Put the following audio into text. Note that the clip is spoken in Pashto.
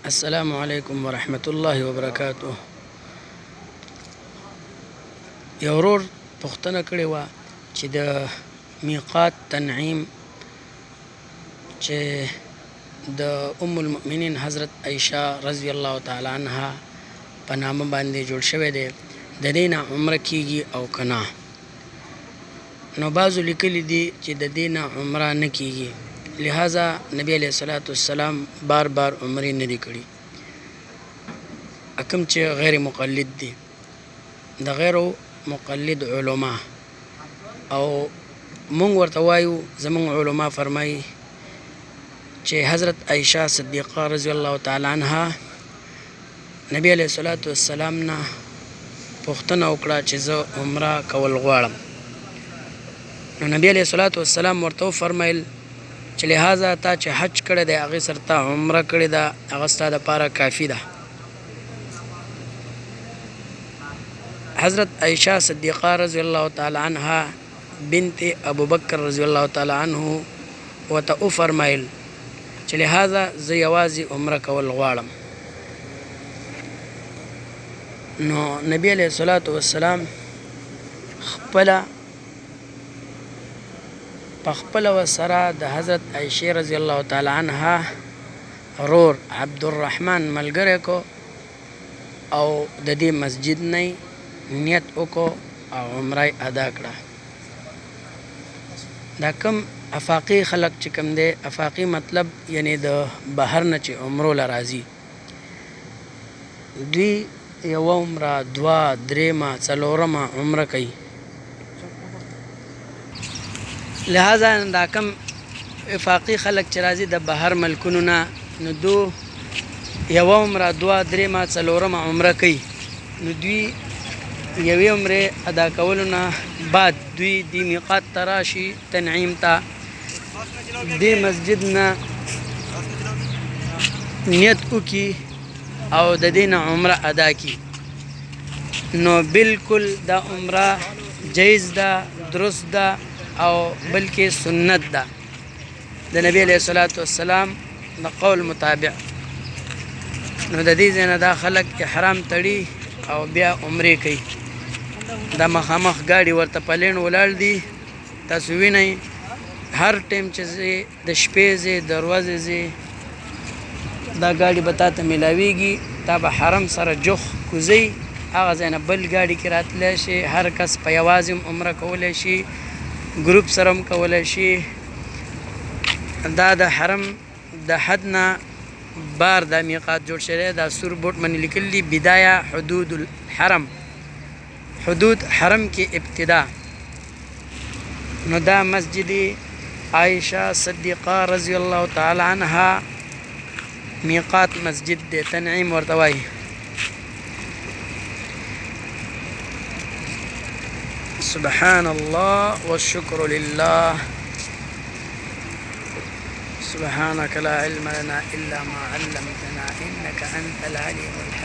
السلام علیکم ورحمت الله وبرکاتہ. یو ورور پوښتنه کړې وه چې د میقات تنعیم چې د ام المؤمنین حضرت عایشه رضی الله تعالی عنها په نامه باندې جوړ شوی دی، د دې نه عمره کیږي او که نه. نو بعضو لیکلي دي چې د دې نه عمره نه کیږي، لہذا نبی علیہ الصلوۃ والسلام بار بار عمرې نه دي کړي. کوم چې غیر مقلد دي، د غیر مقلد علما او مونږ ورته وایو، زمونږ علما فرمایي چې حضرت عایشه صدیقه رضی الله تعالی عنها نبی علیہ الصلوۃ والسلام نه پوښتنه وکړه چې زه عمره کول غواړم. نو نبی علیہ الصلوۃ والسلام ورته وفرمیل چې لہذا تا چې حج کړی دی هغې سره تا عمره کړې ده، هغه ستا دپاره کافي ده. حضرت عایشه صدیقه رضی الله تعالی عنها بنت ابو بکر رضی الله تعالی عنه ورته وفرمیل چې لہذا زه یوازې عمره کول غواړم. نو نبی علیہ الصلوۃ والسلام پخپله ورسره د حضرت عایشه رضی الله تعالی عنها رور عبدالرحمن ملګری کو او د دې مسجد نه نیت وکړو او عمره ادا کړه. دا کم افاقي خلق چې کوم دی، افاقي مطلب یعنی د بهر نه چې عمرو له راځي، دوی یوه عمره، دوه، درېیمه، څلورمه عمره کوي. لہذا دا کم افاقي خلق چې راځي د بهر ملکونو نه، نو دو یوه عمره، دوه، درېیمه، څلورمه عمره کوي. نو دوی یوې عمرې ادا کولو نه بعد دوی دې میقات ته راشي، تنعیم ته، دې مسجد نه نیت وکړي او د دې نه عمره ادا کړي. نو بالکل دا عمره جایز ده، درست ده او بلکې سنت ده د نبی علیہ الصلوۃ والسلام د قول مطابق. نو د دې ځای نه دا خلک احرام تړي او بیا عمرې کوي. دا مخامخ ګاډي ورته پلین ولاړ دي، تاسو وینئ هر ټیم چې ځې د شپې ځې د ورځې ځې دا ګاډي به تا ته میلاویږي، تا به حرم سره جوخ کوزئ، هغه ځای نه بل ګاډي کې راتلی شي. هر کس په یوازې هم عمره کولی شي، ګروپ سره هم کولی شي. دا د حرم د حد نه بار دا میقات جوړ شوی، دا سور بوټ باندې لیکلي دي بدایه حدود الحرم، حدود حرم کې ابتدا. نو دا مسجد عایشه صدیقه رضی الله تعالی عنها میقات مسجد دی، تنعیم ورته وایي. سبحان الله والشکر لله، سبحانك لا علم لنا إلا ما علمتنا إنك أنت العليم الحكيم.